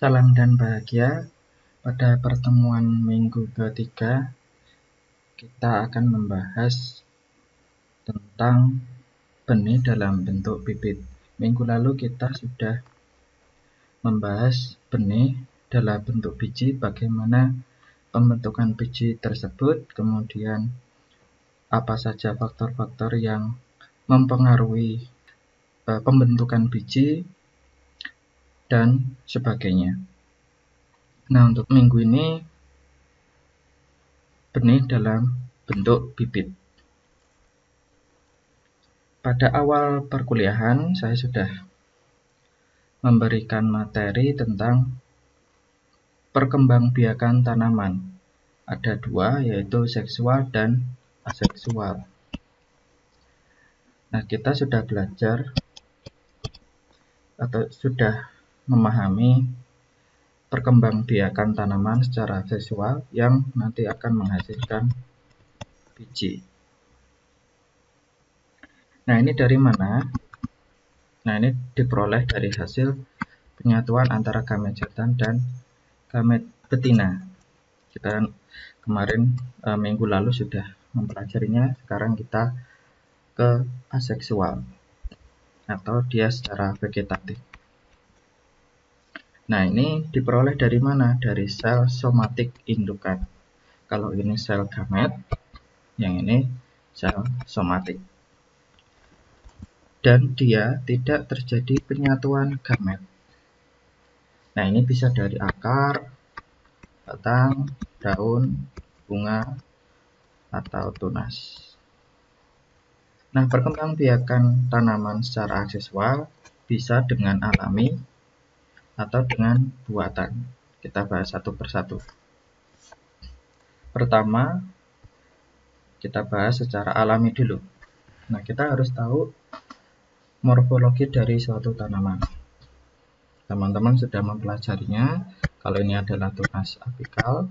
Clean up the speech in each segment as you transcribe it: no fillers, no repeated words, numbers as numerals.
Salam dan bahagia. Pada pertemuan minggu ketiga, kita akan membahas tentang benih dalam bentuk bibit. Minggu lalu kita sudah membahas benih dalam bentuk biji, bagaimana pembentukan biji tersebut, kemudian apa saja faktor-faktor yang mempengaruhi pembentukan biji, dan sebagainya. Nah, untuk minggu ini benih dalam bentuk bibit. Pada awal perkuliahan saya sudah memberikan materi tentang perkembangbiakan tanaman. Ada dua, yaitu seksual dan aseksual. Nah, kita sudah belajar atau sudah memahami perkembangbiakan tanaman secara seksual yang nanti akan menghasilkan biji. Nah, ini dari mana? Nah, ini diperoleh dari hasil penyatuan antara gamet jantan dan gamet betina. Kita kemarin minggu lalu sudah mempelajarinya, sekarang kita ke aseksual atau dia secara vegetatif. Nah, ini diperoleh dari mana? Dari sel somatik indukan. Kalau ini sel gamet, yang ini sel somatik. Dan dia tidak terjadi penyatuan gamet. Nah, ini bisa dari akar, batang, daun, bunga, atau tunas. Nah, perkembangbiakan tanaman secara aseksual bisa dengan alami atau dengan buatan. Kita bahas satu persatu. Pertama, kita bahas secara alami dulu. Nah, kita harus tahu morfologi dari suatu tanaman. Teman-teman sudah mempelajarinya. Kalau ini adalah tunas apikal,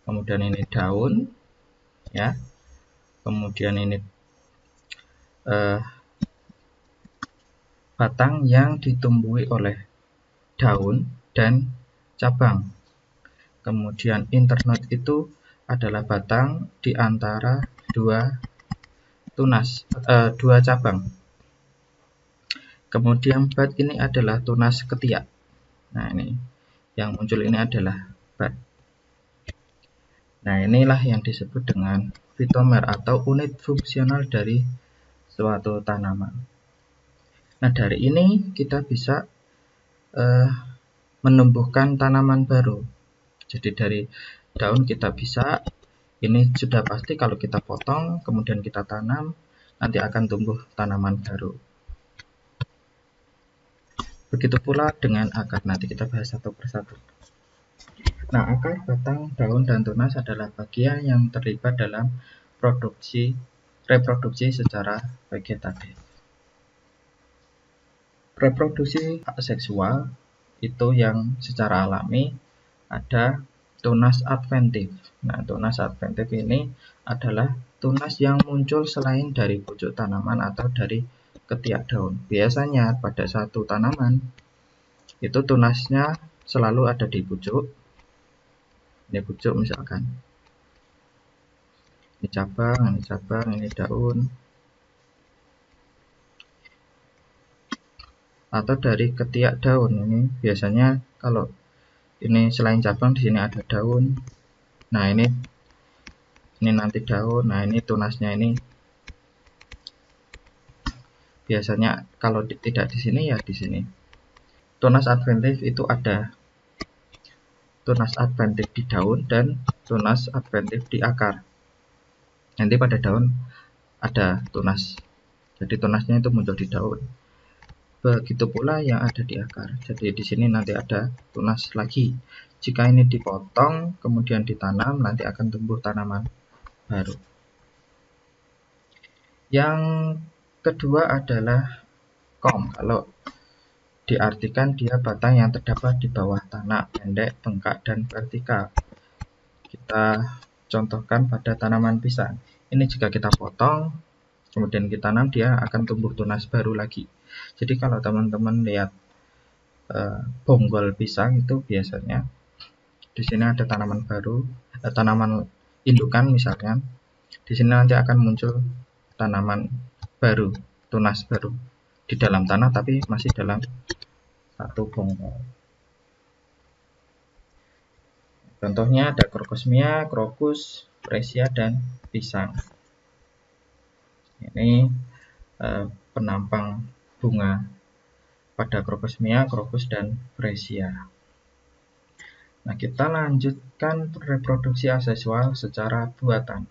kemudian ini daun, ya. Kemudian ini batang yang ditumbuhi oleh daun dan cabang. Kemudian internode itu adalah batang di antara dua cabang. Kemudian bud ini adalah tunas ketiak. Nah, ini yang muncul ini adalah bud. Nah, inilah yang disebut dengan fitomer atau unit fungsional dari suatu tanaman. Nah, dari ini kita bisa menumbuhkan tanaman baru. Jadi dari daun kita bisa, ini sudah pasti kalau kita potong, kemudian kita tanam, nanti akan tumbuh tanaman baru. Begitu pula dengan akar, nanti kita bahas satu persatu. Nah, akar, batang, daun, dan tunas adalah bagian yang terlibat dalam reproduksi secara vegetatif. Reproduksi aseksual itu yang secara alami ada tunas adventif. Nah, tunas adventif ini adalah tunas yang muncul selain dari pucuk tanaman atau dari ketiak daun. Biasanya pada satu tanaman itu tunasnya selalu ada di pucuk. Ini pucuk misalkan. Ini cabang, ini daun. Atau dari ketiak daun. Ini biasanya kalau ini selain cabang di sini ada daun. Nah, ini nanti daun. Nah, ini tunasnya ini. Biasanya kalau tidak di sini ya di sini. Tunas adventif itu ada tunas adventif di daun dan tunas adventif di akar. Nanti pada daun ada tunas. Jadi tunasnya itu muncul di daun. Begitu pula yang ada di akar. Jadi di sini nanti ada tunas lagi. Jika ini dipotong kemudian ditanam, nanti akan tumbuh tanaman baru. Yang kedua adalah kom. Kalau diartikan dia batang yang terdapat di bawah tanah, pendek, bengkak, dan vertikal. Kita contohkan pada tanaman pisang. Ini jika kita potong, kemudian kita tanam, dia akan tumbuh tunas baru lagi. Jadi kalau teman-teman lihat bonggol pisang itu biasanya di sini ada tanaman baru, tanaman indukan misalnya, di sini nanti akan muncul tanaman baru, tunas baru di dalam tanah tapi masih dalam satu bonggol. Contohnya ada Crocosmia, krokus, freesia, dan pisang. Ini penampang bunga pada Crocosmia, krokus, dan freesia. Nah, kita lanjutkan reproduksi aseksual secara buatan.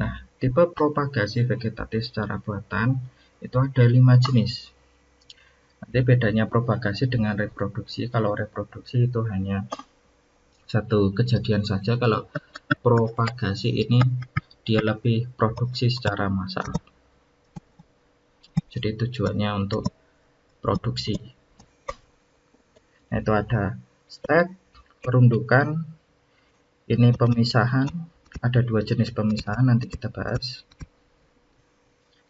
Nah, tipe propagasi vegetatif secara buatan itu ada 5 jenis. Nanti bedanya propagasi dengan reproduksi. Kalau reproduksi itu hanya satu kejadian saja, kalau propagasi ini dia lebih produksi secara massal. Jadi tujuannya untuk produksi. Nah, itu ada stek, perundukan, ini pemisahan, ada 2 jenis pemisahan nanti kita bahas.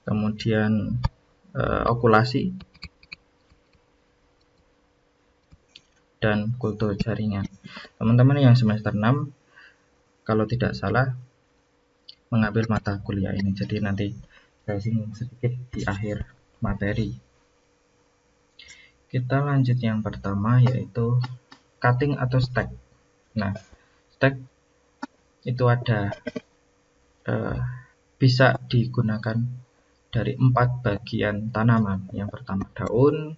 Kemudian okulasi dan kultur jaringan. Teman-teman yang semester 6 kalau tidak salah mengambil mata kuliah ini, jadi nanti saya singgung sedikit di akhir materi. Kita lanjut yang pertama, yaitu cutting atau stek. Nah, stek itu ada bisa digunakan dari 4 bagian tanaman. Yang pertama daun,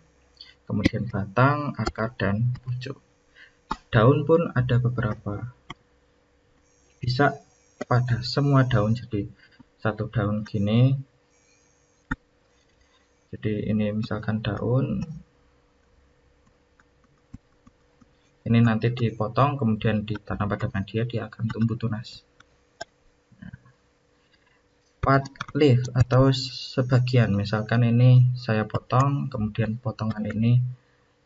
kemudian batang, akar, dan pucuk. Daun pun ada beberapa, bisa pada semua daun, jadi satu daun gini. Jadi ini misalkan daun, ini nanti dipotong kemudian ditanam pada media, dia akan tumbuh tunas. Part leaf atau sebagian, misalkan ini saya potong, kemudian potongan ini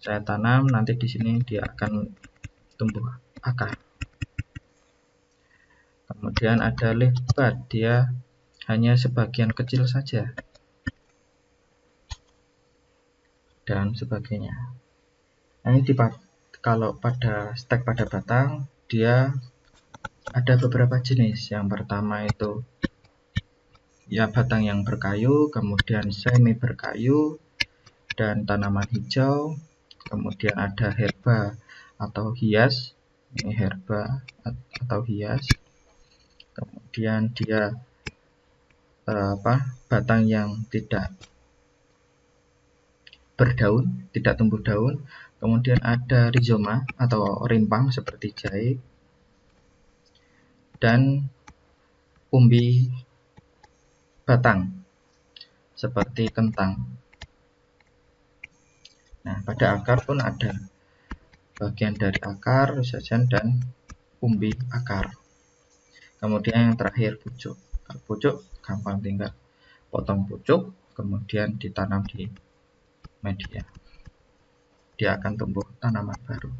saya tanam, nanti di sini dia akan tumbuh akar. Kemudian ada leaf bud, dia hanya sebagian kecil saja, dan sebagainya. Nah, ini kalau pada stek pada batang, dia ada beberapa jenis. Yang pertama itu ya batang yang berkayu, kemudian semi berkayu, dan tanaman hijau. Kemudian ada herba atau hias, ini herba atau hias. Kemudian dia batang yang tidak berdaun, tidak tumbuh daun. Kemudian ada rizoma atau rimpang seperti jahe, dan umbi batang seperti kentang. Nah, pada akar pun ada bagian dari akar, sajan, dan umbi akar. Kemudian yang terakhir pucuk. Kalau pucuk gampang, tinggal potong pucuk kemudian ditanam di media, dia akan tumbuh tanaman baru.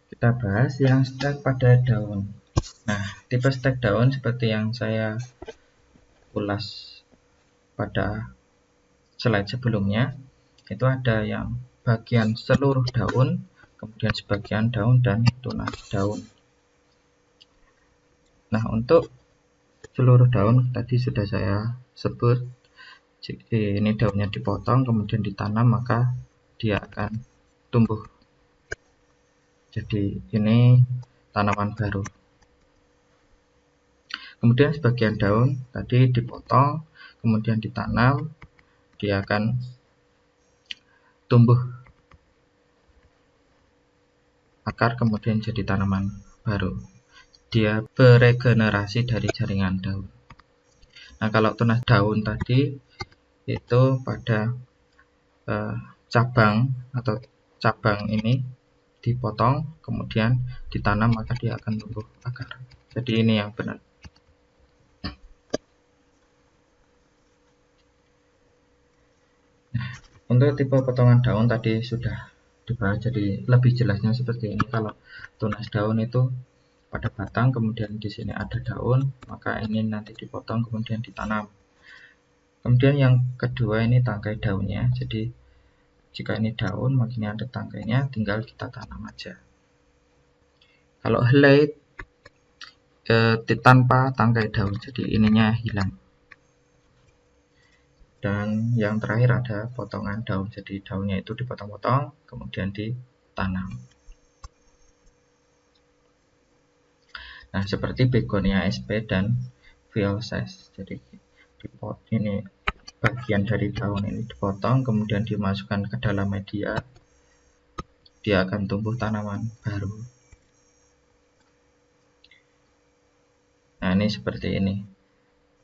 Kita bahas yang stek pada daun. Nah, tipe stek daun seperti yang saya ulas pada slide sebelumnya, itu ada yang bagian seluruh daun, kemudian sebagian daun, dan tunas daun. Nah, untuk seluruh daun tadi sudah saya sebut, ini daunnya dipotong kemudian ditanam, maka dia akan tumbuh. Jadi ini tanaman baru. Kemudian sebagian daun tadi dipotong kemudian ditanam, dia akan tumbuh akar kemudian jadi tanaman baru. Dia beregenerasi dari jaringan daun. Nah, kalau tunas daun tadi itu pada cabang atau cabang ini dipotong kemudian ditanam, maka dia akan tumbuh akar. Jadi ini yang benar. Nah, untuk tipe potongan daun tadi sudah di bawah. Jadi lebih jelasnya seperti ini. Kalau tunas daun itu pada batang, kemudian di sini ada daun, maka ini nanti dipotong kemudian ditanam. Kemudian yang kedua ini tangkai daunnya. Jadi jika ini daun, maka ini ada tangkainya, tinggal kita tanam aja. Kalau helai tanpa tangkai daun, jadi ininya hilang. Dan yang terakhir ada potongan daun, jadi daunnya itu dipotong-potong kemudian ditanam. Nah, seperti begonia sp dan violces. Jadi ini bagian dari daun ini dipotong kemudian dimasukkan ke dalam media, dia akan tumbuh tanaman baru. Nah, ini seperti ini.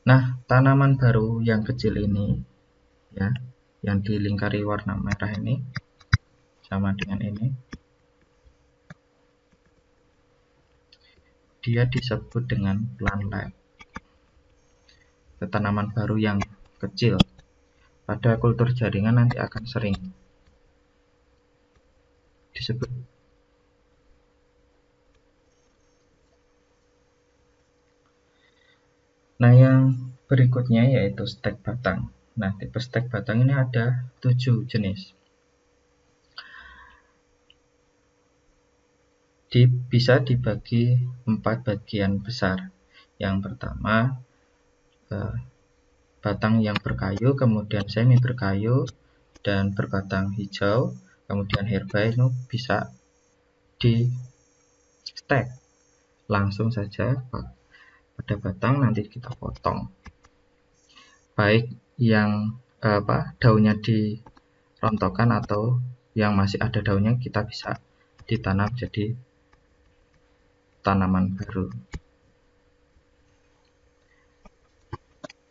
Nah, tanaman baru yang kecil ini ya, yang dilingkari warna merah ini sama dengan ini, dia disebut dengan plantlet. Tanaman baru yang kecil pada kultur jaringan nanti akan sering disebut. Nah, yang berikutnya yaitu stek batang. Nah, tipe stek batang ini ada 7 jenis. Bisa dibagi 4 bagian besar. Yang pertama, batang yang berkayu, kemudian semi berkayu, dan berbatang hijau, kemudian herba. Itu bisa di stek langsung saja pada batang, nanti kita potong. Baik yang daunnya dirontokkan atau yang masih ada daunnya, kita bisa ditanam jadi tanaman baru.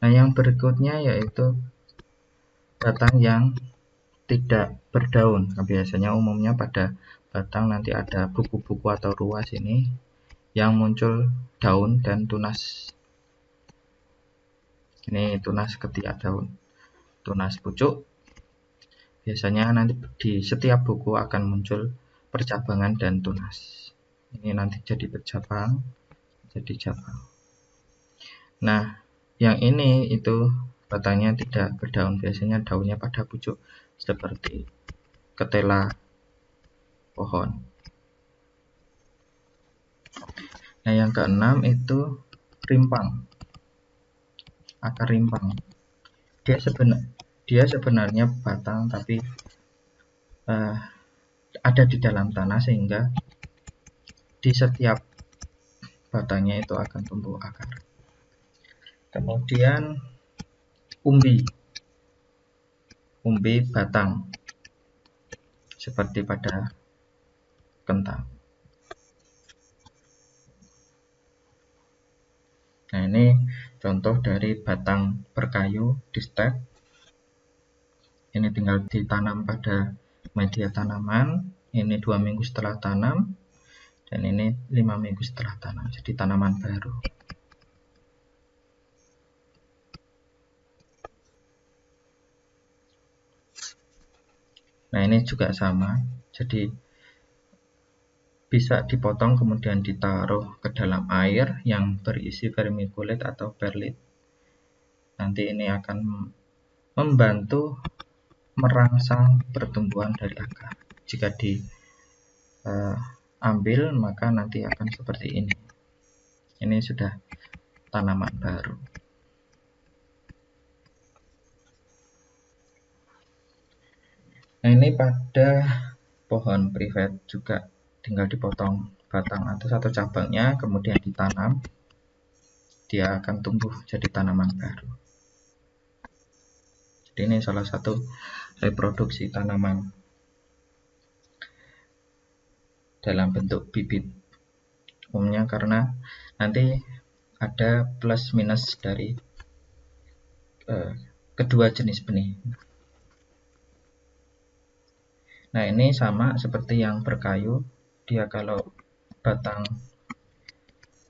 Nah, yang berikutnya yaitu batang yang tidak berdaun. Nah, biasanya umumnya pada batang nanti ada buku-buku atau ruas ini yang muncul daun dan tunas. Ini tunas ketiak daun, tunas pucuk. Biasanya nanti di setiap buku akan muncul percabangan dan tunas. Ini nanti jadi bercabang, jadi cabang. Nah, yang ini itu batangnya tidak berdaun, biasanya daunnya pada pucuk seperti ketela pohon. Nah, yang keenam itu rimpang, akar rimpang. Dia sebenarnya batang tapi ada di dalam tanah, sehingga di setiap batangnya itu akan tumbuh akar. Kemudian umbi batang seperti pada kentang. Nah, ini contoh dari batang berkayu di stek. Ini tinggal ditanam pada media tanaman. Ini 2 minggu setelah tanam, dan ini 5 minggu setelah tanam, jadi tanaman baru. Nah, ini juga sama, jadi bisa dipotong kemudian ditaruh ke dalam air yang berisi vermiculite atau perlit. Nanti ini akan membantu merangsang pertumbuhan dari akar. Jika diambil, maka nanti akan seperti ini. Ini sudah tanaman baru. Nah, ini pada pohon privet juga tinggal dipotong batang atau satu cabangnya, kemudian ditanam, dia akan tumbuh jadi tanaman baru. Jadi ini salah satu reproduksi tanaman dalam bentuk bibit. Umumnya karena nanti ada plus minus dari kedua jenis benih. Nah, ini sama seperti yang berkayu, dia kalau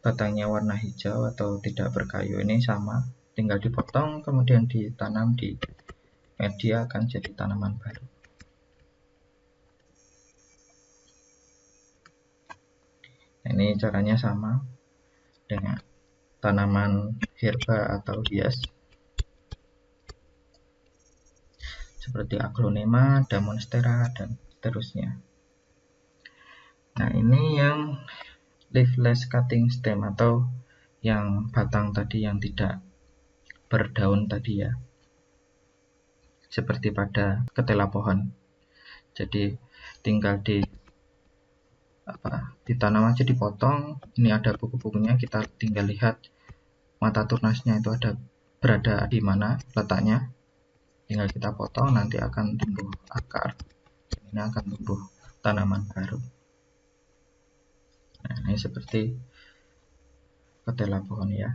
batangnya warna hijau atau tidak berkayu, ini sama, tinggal dipotong kemudian ditanam di media, akan jadi tanaman baru. Ini caranya sama dengan tanaman herba atau hias seperti aglonema, monstera, dan seterusnya. Nah, ini yang leafless cutting stem atau yang batang tadi yang tidak berdaun tadi ya, seperti pada ketela pohon. Jadi tinggal ditanam aja, dipotong. Ini ada buku-bukunya, kita tinggal lihat mata turnasnya itu berada di mana letaknya, tinggal kita potong, nanti akan tumbuh akar. Ini akan tumbuh tanaman baru. Nah, ini seperti ketela pohon ya.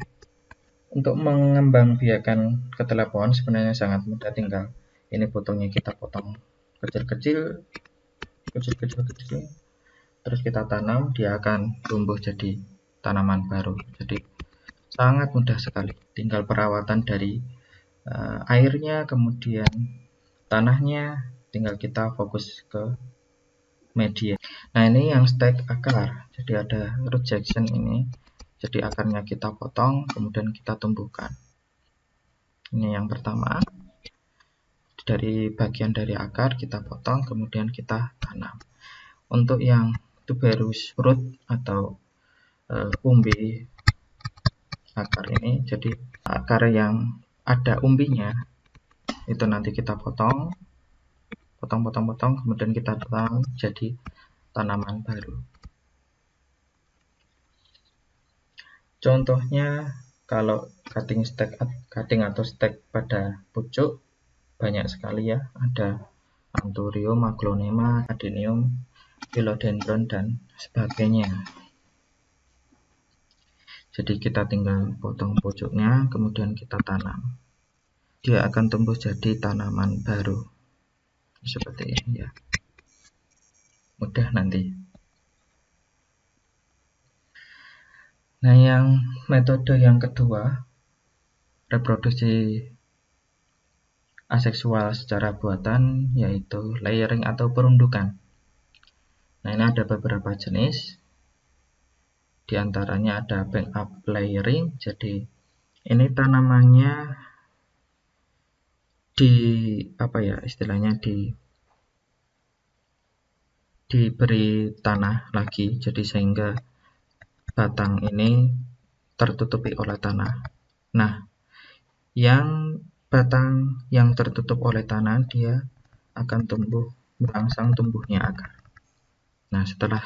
Untuk mengembangbiakan ketela pohon sebenarnya sangat mudah, tinggal ini potongnya kita potong kecil-kecil, terus kita tanam, dia akan tumbuh jadi tanaman baru. Jadi sangat mudah sekali, tinggal perawatan dari airnya, kemudian tanahnya, tinggal kita fokus ke media. Nah, ini yang stek akar, jadi ada root section ini, jadi akarnya kita potong, kemudian kita tumbuhkan. Ini yang pertama, dari bagian dari akar kita potong, kemudian kita tanam. Untuk yang tuberous root atau umbi akar ini, jadi akar yang ada umbinya itu nanti kita potong, kemudian kita tanam jadi tanaman baru. Contohnya kalau cutting atau stek pada pucuk banyak sekali ya, ada anthurium, aglonema, adenium, philodendron, dan sebagainya. Jadi kita tinggal potong pucuknya, kemudian kita tanam. Dia akan tumbuh jadi tanaman baru. Seperti ini ya. Mudah nanti. Nah, yang metode yang kedua, reproduksi aseksual secara buatan, yaitu layering atau perundukan. Nah, ini ada beberapa jenis. Di antaranya ada bank up layering, jadi ini tanamannya diberi tanah lagi, jadi sehingga batang ini tertutupi oleh tanah. Nah, yang batang yang tertutup oleh tanah, dia akan merangsang tumbuhnya akar. Nah, setelah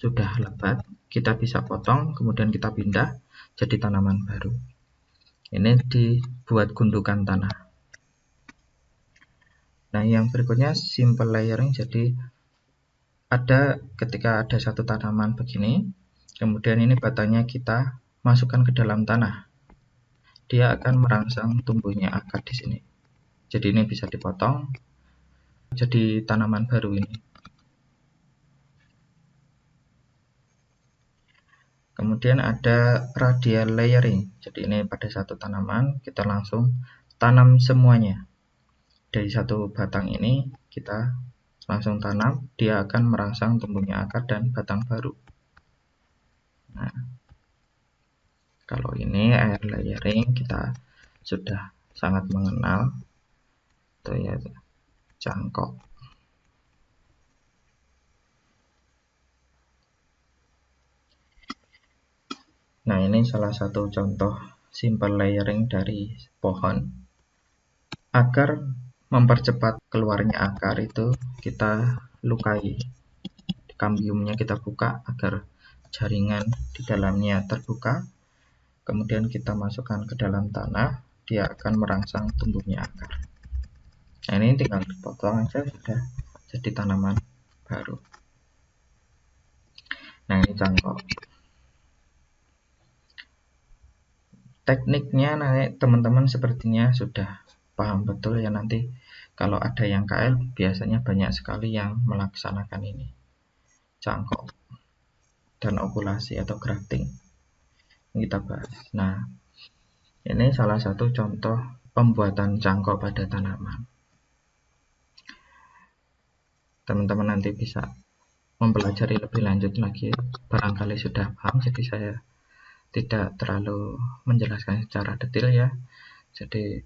sudah lebat, kita bisa potong, kemudian kita pindah jadi tanaman baru. Ini dibuat gundukan tanah. Nah, yang berikutnya simple layering, jadi ketika ada satu tanaman begini, kemudian ini batangnya kita masukkan ke dalam tanah, dia akan merangsang tumbuhnya akar di sini. Jadi ini bisa dipotong jadi tanaman baru ini. Kemudian ada radial layering, jadi ini pada satu tanaman kita langsung tanam semuanya. Dari satu batang ini kita langsung tanam, dia akan merangsang tumbuhnya akar dan batang baru. Nah, kalau ini air layering kita sudah sangat mengenal, itu ya cangkok. Nah, ini salah satu contoh simple layering dari pohon. Agar mempercepat keluarnya akar itu kita lukai, kambiumnya kita buka agar jaringan di dalamnya terbuka, kemudian kita masukkan ke dalam tanah, dia akan merangsang tumbuhnya akar. Nah, ini tinggal dipotong aja sudah jadi tanaman baru. Nah, ini cangkok. Tekniknya nanti teman-teman sepertinya sudah paham betul ya, nanti kalau ada yang KL biasanya banyak sekali yang melaksanakan ini, cangkok dan okulasi atau grafting kita bahas. Nah, ini salah satu contoh pembuatan cangkok pada tanaman. Teman-teman nanti bisa mempelajari lebih lanjut lagi, barangkali sudah paham, jadi saya tidak terlalu menjelaskan secara detail ya. Jadi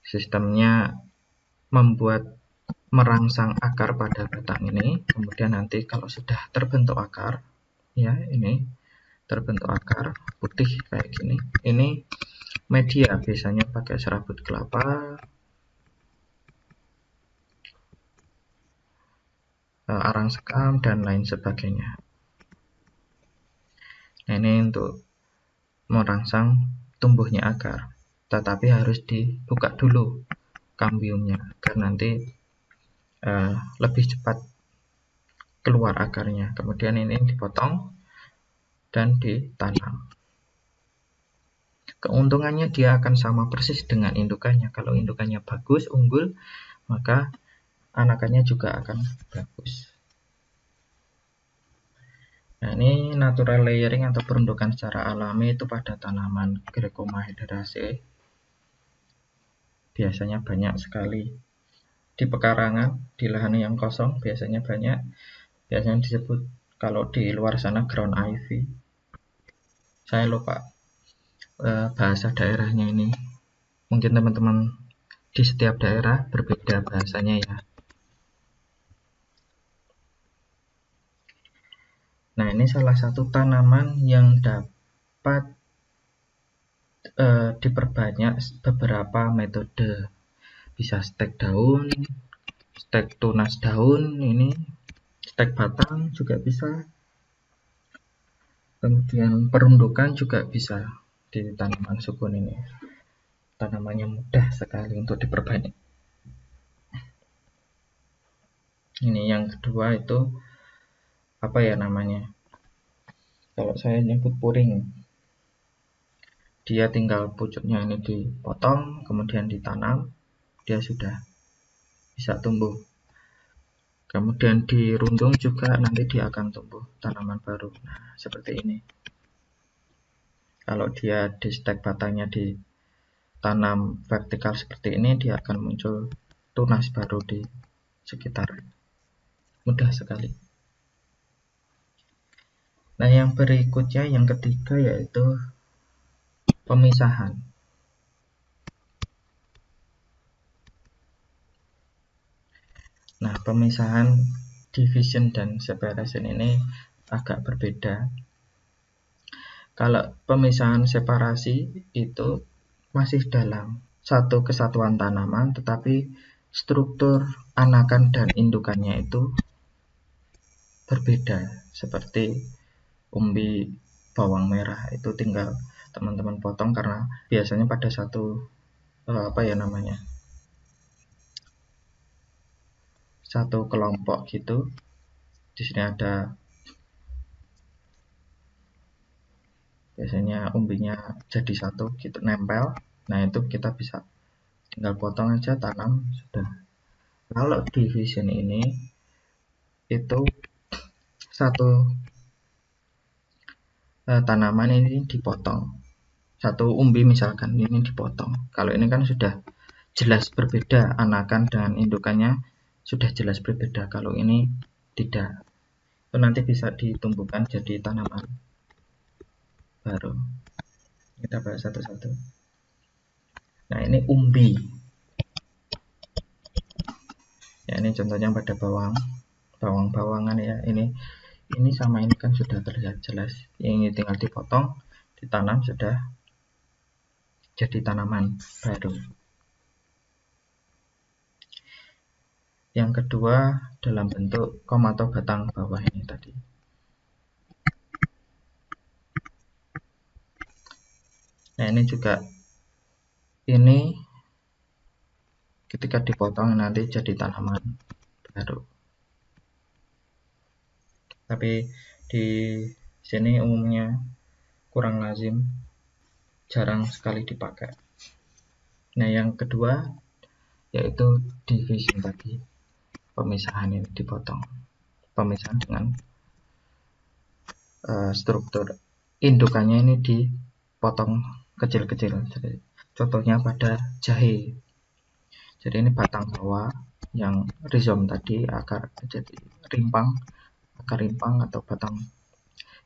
sistemnya merangsang akar pada batang ini, kemudian nanti kalau sudah terbentuk akar, ya ini terbentuk akar putih kayak gini, ini media biasanya pakai serabut kelapa, arang sekam, dan lain sebagainya. Nah, ini untuk merangsang tumbuhnya akar, tetapi harus dibuka dulu kambiumnya agar nanti lebih cepat keluar akarnya. Kemudian ini dipotong dan ditanam. Keuntungannya dia akan sama persis dengan indukannya. Kalau indukannya bagus, unggul, maka anakannya juga akan bagus. Nah, ini natural layering atau peruntukan secara alami itu pada tanaman Grecomaederaceae. Biasanya banyak sekali di pekarangan, di lahan yang kosong biasanya banyak. Biasanya disebut kalau di luar sana ground ivy. Saya lupa bahasa daerahnya ini. Mungkin teman-teman di setiap daerah berbeda bahasanya ya. Nah, ini salah satu tanaman yang dapat diperbanyak beberapa metode. Bisa stek daun, stek tunas daun, ini stek batang juga bisa. Kemudian perundukan juga bisa di tanaman sukun ini. Tanamannya mudah sekali untuk diperbanyak. Ini yang kedua itu apa ya namanya? Kalau saya nyebut puring. Dia tinggal pucuknya ini dipotong, kemudian ditanam, dia sudah bisa tumbuh. Kemudian dirundung juga nanti dia akan tumbuh tanaman baru. Nah, seperti ini. Kalau dia di stek batangnya ditanam vertikal seperti ini, dia akan muncul tunas baru di sekitar. Mudah sekali. Nah, yang berikutnya, yang ketiga yaitu pemisahan. Nah, pemisahan, division, dan separation ini agak berbeda. Kalau pemisahan separasi itu masih dalam satu kesatuan tanaman, tetapi struktur anakan dan indukannya itu berbeda. Seperti umbi bawang merah itu tinggal teman-teman potong karena biasanya pada satu satu kelompok gitu. Di sini ada biasanya umbinya jadi satu gitu nempel. Nah, itu kita bisa tinggal potong aja, tanam, sudah. Kalau division ini itu satu tanaman ini dipotong, satu umbi misalkan ini dipotong. Kalau ini kan sudah jelas berbeda, anakan dan indukannya sudah jelas berbeda. Kalau ini tidak, itu nanti bisa ditumbuhkan jadi tanaman baru. Kita bahas satu-satu. Nah, ini umbi. Ya, ini contohnya pada bawang-bawangan ya. Ini sama ini kan sudah terlihat jelas. Ini tinggal dipotong, ditanam, sudah jadi tanaman baru. Yang kedua dalam bentuk kom atau batang bawah ini tadi. Nah, ini juga ini ketika dipotong nanti jadi tanaman baru. Tapi di sini umumnya kurang lazim, jarang sekali dipakai. Nah, yang kedua yaitu division tadi, pemisahan ini dipotong, pemisahan dengan struktur indukannya ini dipotong kecil-kecil. Jadi contohnya pada jahe. Jadi ini batang bawah yang rhizome tadi, akar jadi rimpang, akar rimpang atau batang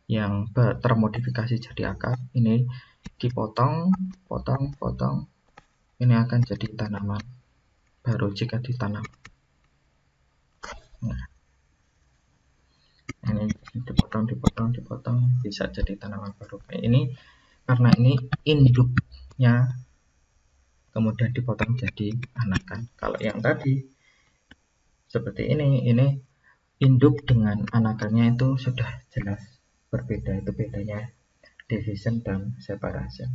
yang termodifikasi jadi akar, ini dipotong, potong, ini akan jadi tanaman baru jika ditanam. Nah, ini dipotong bisa jadi tanaman baru. Ini karena ini induknya kemudian dipotong jadi anakan. Kalau yang tadi seperti ini induk dengan anakannya itu sudah jelas berbeda. Itu bedanya division dan separation.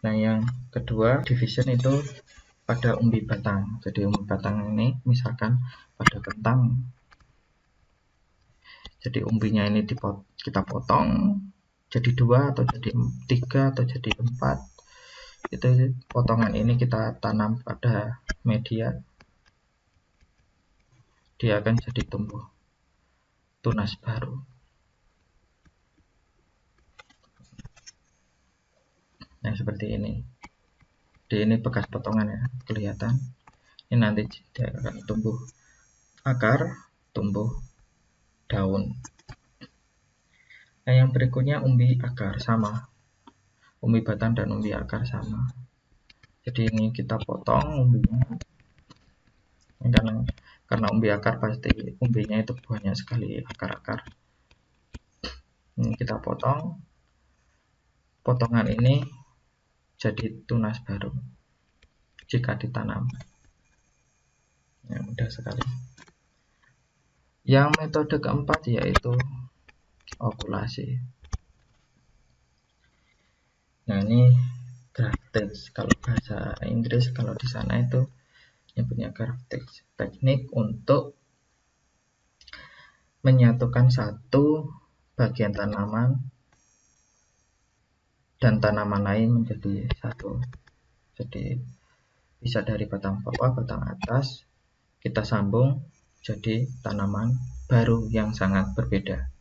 Nah, yang kedua division itu pada umbi batang. Jadi umbi batang ini misalkan pada kentang, jadi umbinya ini kita potong jadi 2 atau jadi 3 atau jadi 4. Itu potongan ini kita tanam pada media, dia akan jadi tumbuh tunas baru. Nah, seperti ini. Ini bekas potongan ya, kelihatan. Ini nanti dia akan tumbuh akar, tumbuh daun. Nah, yang berikutnya umbi akar, sama. Umbi batang dan umbi akar sama. Jadi ini kita potong umbinya. Karena umbi akar pasti umbinya itu banyak sekali akar-akar. Ini kita potong. Potongan ini jadi tunas baru jika ditanam. Ya, mudah sekali. Yang metode keempat yaitu okulasi. Nah, ini grafting. Kalau bahasa Inggris, kalau di sana itu nyebutnya grafting, teknik untuk menyatukan satu bagian tanaman dan tanaman lain menjadi satu. Jadi bisa dari batang bawah, batang atas, kita sambung jadi tanaman baru yang sangat berbeda.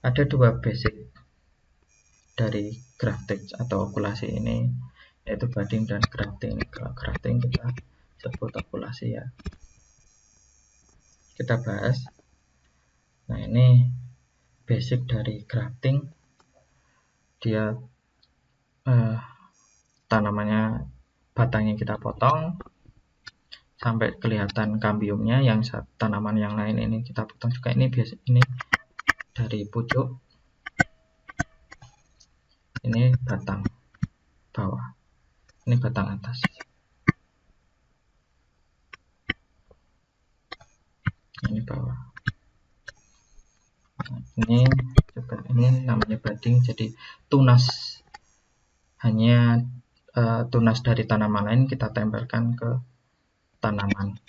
Ada 2 basic dari grafting atau okulasi ini, yaitu budding dan grafting. Kalau grafting kita sebut okulasi ya. Kita bahas. Nah, ini basic dari grafting. Dia tanamannya, batangnya kita potong sampai kelihatan kambiumnya. Yang tanaman yang lain ini kita potong juga. Ini biasa, ini dari pucuk, ini batang bawah, ini batang atas. Ini bawah. Ini juga, ini namanya budding. Jadi tunas, hanya tunas dari tanaman lain kita tempelkan ke tanaman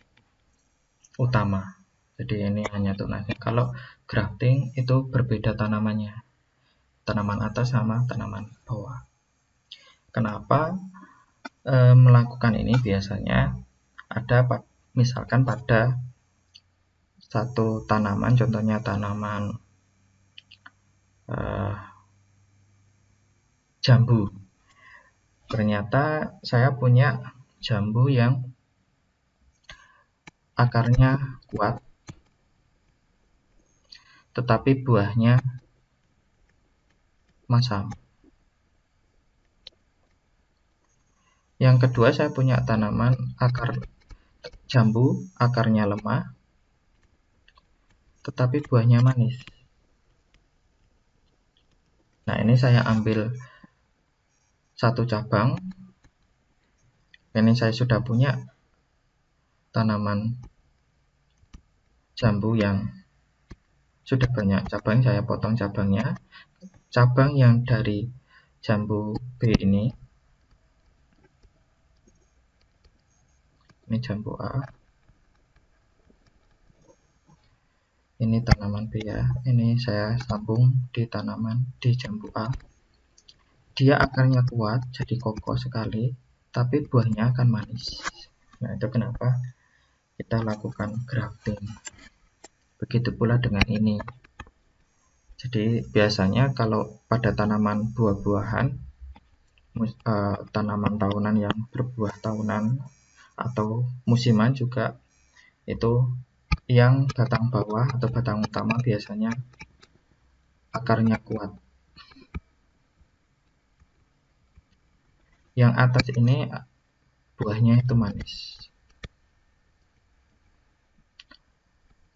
utama. Jadi ini hanya tunasnya. Kalau grafting itu berbeda tanamannya, tanaman atas sama tanaman bawah. Kenapa melakukan ini? Biasanya ada misalkan pada satu tanaman, contohnya tanaman jambu. Ternyata saya punya jambu yang akarnya kuat, tetapi buahnya masam. Yang kedua, saya punya tanaman jambu, akarnya lemah, tetapi buahnya manis. Nah, ini saya ambil satu cabang. Ini saya sudah punya tanaman jambu yang sudah banyak cabang, saya potong cabangnya. Cabang yang dari jambu B ini jambu A, ini tanaman B ya, ini saya sambung di jambu A. Dia akarnya kuat, jadi kokoh sekali, tapi buahnya akan manis. Nah, itu kenapa kita lakukan grafting. Begitu pula dengan ini. Jadi biasanya kalau pada tanaman buah-buahan tanaman tahunan yang berbuah tahunan atau musiman juga itu yang batang bawah atau batang utama biasanya akarnya kuat. Yang atas ini buahnya itu manis.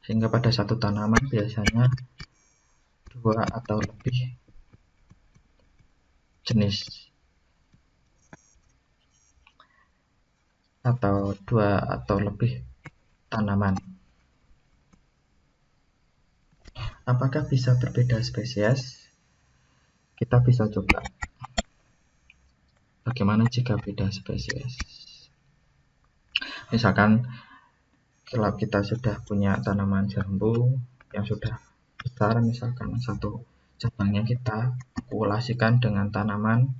Sehingga pada satu tanaman biasanya 2 atau lebih jenis atau 2 atau lebih tanaman. Apakah bisa berbeda spesies? Kita bisa coba. Bagaimana jika beda spesies? Misalkan kalau kita sudah punya tanaman jambu yang sudah besar, misalkan satu cabangnya kita akulasikan dengan tanaman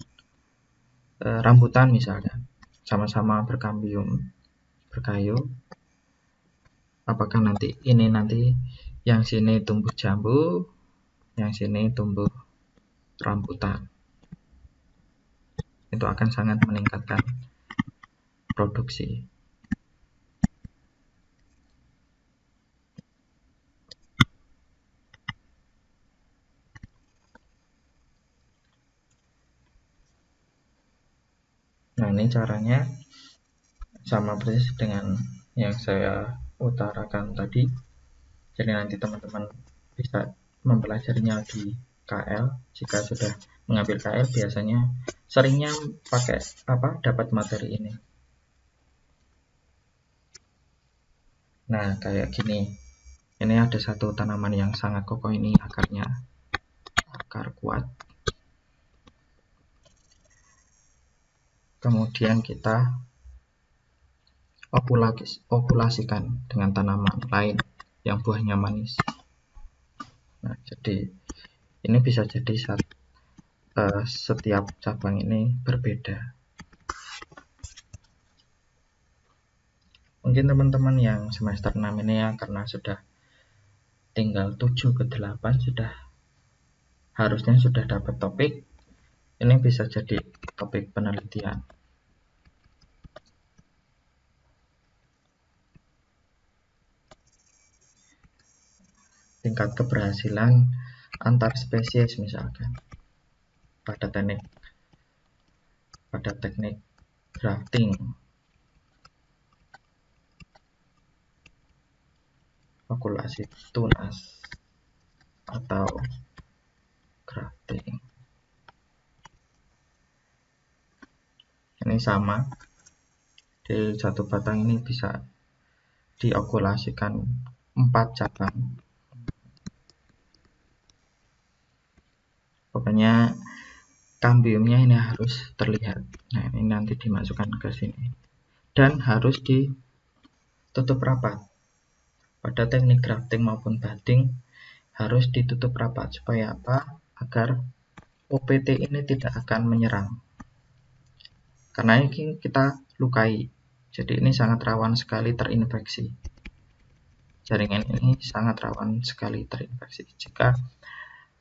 rambutan misalnya, sama-sama berkambium, berkayu. Apakah nanti yang sini tumbuh jambu, yang sini tumbuh rambutan? Itu akan sangat meningkatkan produksi. Nah, ini caranya sama persis dengan yang saya utarakan tadi. Jadi nanti teman-teman bisa mempelajarinya di KL. Jika sudah mengambil KL biasanya seringnya pakai dapat materi ini. Nah, kayak gini. Ini ada satu tanaman yang sangat kokoh, ini akarnya akar kuat. Kemudian kita okulasikan dengan tanaman lain yang buahnya manis. Nah, jadi ini bisa jadi setiap cabang ini berbeda. Mungkin teman-teman yang semester 6 ini ya, karena sudah tinggal 7 ke 8 harusnya sudah dapat topik. Ini bisa jadi topik penelitian. Tingkat keberhasilan antar spesies misalkan pada teknik grafting, okulasi tunas atau grafting. Ini sama, di satu batang ini bisa diokulasikan 4 cabang. Pokoknya kambiumnya ini harus terlihat. Nah, ini nanti dimasukkan ke sini dan harus ditutup rapat. Pada teknik grafting maupun budding harus ditutup rapat supaya apa? Agar OPT ini tidak akan menyerang. Karena ini kita lukai. Jadi ini sangat rawan sekali terinfeksi. Jaringan ini sangat rawan sekali terinfeksi. Jika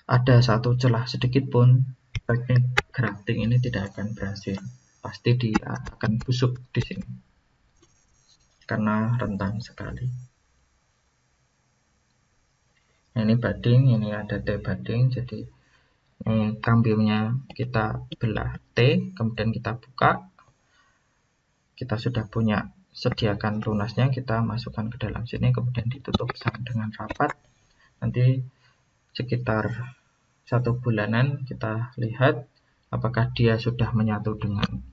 ada satu celah sedikit pun, teknik grafting ini tidak akan berhasil. Pasti dia akan busuk di sini. Karena rentan sekali. Nah, ini budding, ini ada T budding. Jadi kambiumnya kita belah T, kemudian kita buka. Kita sudah punya sediakan tunasnya, kita masukkan ke dalam sini, kemudian ditutup dengan rapat. Nanti sekitar 1 bulanan kita lihat apakah dia sudah menyatu dengan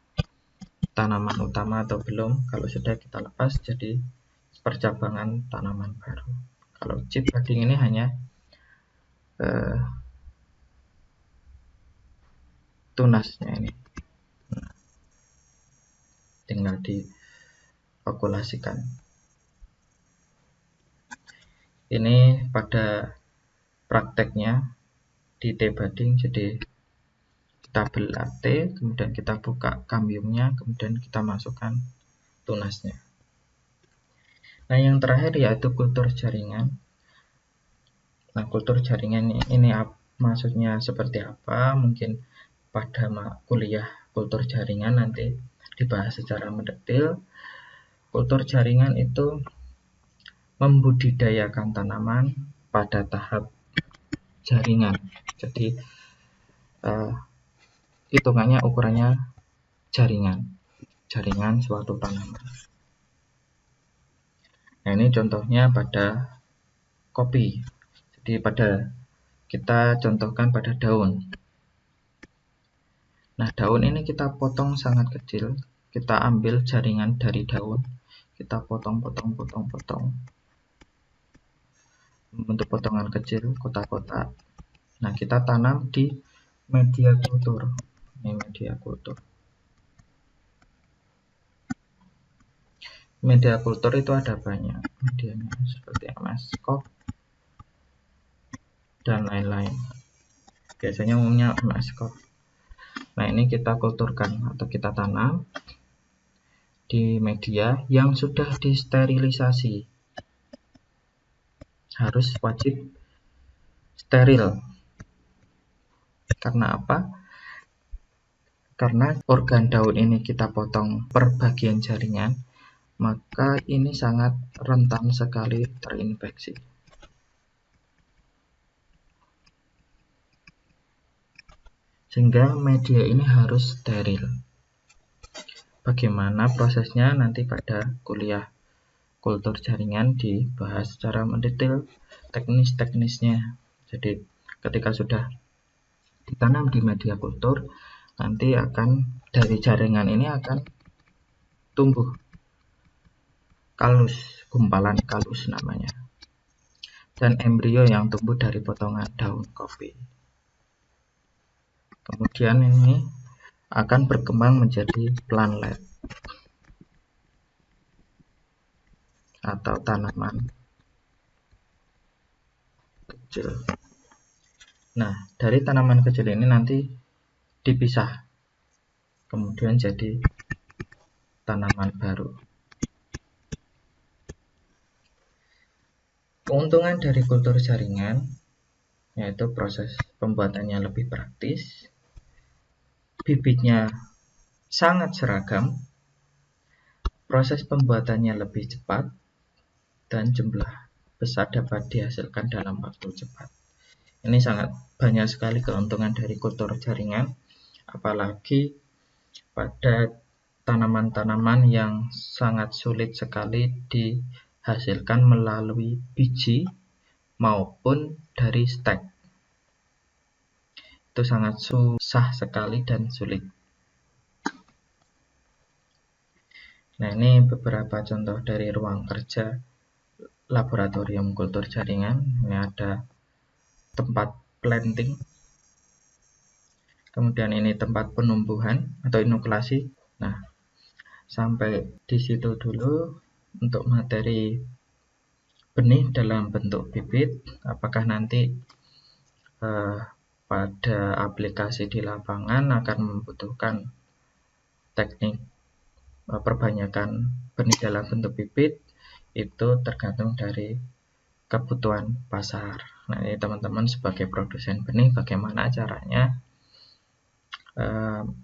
tanaman utama atau belum. Kalau sudah, kita lepas jadi percabangan tanaman baru. Kalau chip budding ini hanya tunasnya ini. Nah, tinggal diokulasikan. Ini pada prakteknya di T budding, jadi kita belah T, kemudian kita buka kambiumnya, kemudian kita masukkan tunasnya. Nah, yang terakhir yaitu kultur jaringan. Nah, kultur jaringan ini maksudnya seperti apa? Mungkin pada kuliah kultur jaringan nanti dibahas secara mendetail. Kultur jaringan itu membudidayakan tanaman pada tahap jaringan. Jadi hitungannya ukurannya jaringan suatu tanaman. Nah, ini contohnya pada kopi. Jadi kita contohkan pada daun. Nah, daun ini kita potong sangat kecil. Kita ambil jaringan dari daun, kita potong membentuk potongan kecil, kotak-kotak. Nah, kita tanam di media kultur. Ini media kultur. Media kultur itu ada banyak medianya, seperti MS Cop dan lain-lain. Biasanya umumnya MS Cop. Nah, ini kita kulturkan atau kita tanam di media yang sudah disterilisasi. Harus wajib steril. Karena apa? Karena organ daun ini kita potong per bagian jaringan, maka ini sangat rentan sekali terinfeksi. Sehingga media ini harus steril. Bagaimana prosesnya nanti pada kuliah kultur jaringan dibahas secara mendetail teknis-teknisnya. Jadi ketika sudah ditanam di media kultur, nanti dari jaringan ini akan tumbuh kalus, gumpalan kalus namanya, dan embrio yang tumbuh dari potongan daun kopi. Kemudian ini akan berkembang menjadi plantlet atau tanaman kecil. Nah, dari tanaman kecil ini nanti dipisah, kemudian jadi tanaman baru. Keuntungan dari kultur jaringan yaitu proses pembuatannya lebih praktis, bibitnya sangat seragam, proses pembuatannya lebih cepat, dan jumlah besar dapat dihasilkan dalam waktu cepat. Ini sangat banyak sekali keuntungan dari kultur jaringan, apalagi pada tanaman-tanaman yang sangat sulit sekali dihasilkan melalui biji maupun dari stek. Itu sangat susah sekali dan sulit. Nah, ini beberapa contoh dari ruang kerja laboratorium kultur jaringan. Ini ada tempat planting, kemudian ini tempat penumbuhan atau inokulasi. Nah, sampai di situ dulu untuk materi benih dalam bentuk bibit. Apakah nanti pada aplikasi di lapangan akan membutuhkan teknik perbanyakan benih dalam bentuk bibit, itu tergantung dari kebutuhan pasar. Nah, ini teman-teman sebagai produsen benih, bagaimana caranya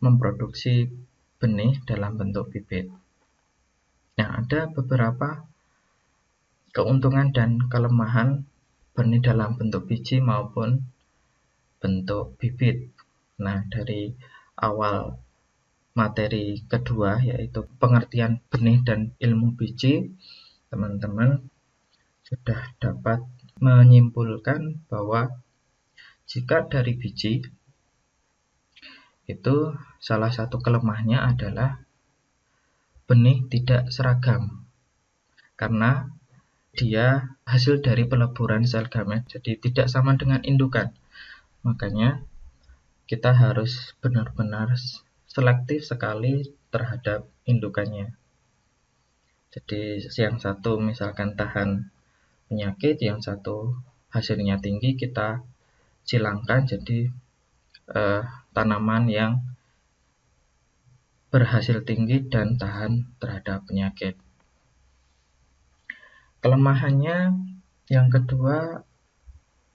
memproduksi benih dalam bentuk bibit. Nah, ada beberapa keuntungan dan kelemahan benih dalam bentuk biji maupun bentuk bibit. Nah, dari awal materi kedua yaitu pengertian benih dan ilmu biji, teman-teman sudah dapat menyimpulkan bahwa jika dari biji itu salah satu kelemahannya adalah benih tidak seragam, karena dia hasil dari peleburan sel gamet, jadi tidak sama dengan indukan. Makanya kita harus benar-benar selektif sekali terhadap indukannya. Jadi yang satu misalkan tahan penyakit, yang satu hasilnya tinggi, kita silangkan jadi tanaman yang berhasil tinggi dan tahan terhadap penyakit. Kelemahannya yang kedua,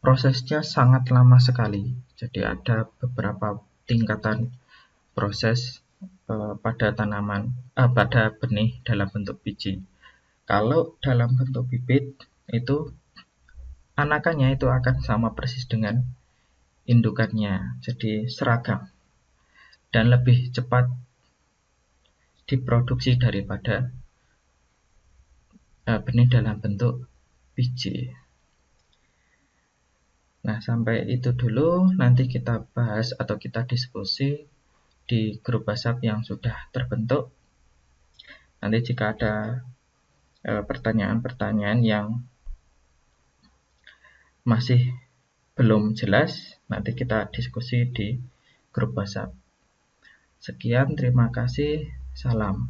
prosesnya sangat lama sekali. Jadi ada beberapa tingkatan proses pada tanaman, pada benih dalam bentuk biji. Kalau dalam bentuk bibit itu anakannya itu akan sama persis dengan indukannya, jadi seragam dan lebih cepat diproduksi daripada benih dalam bentuk biji. Nah, sampai itu dulu, nanti kita bahas atau kita diskusi di grup WhatsApp yang sudah terbentuk. Nanti jika ada pertanyaan-pertanyaan yang masih belum jelas, nanti kita diskusi di grup WhatsApp. Sekian, terima kasih, salam.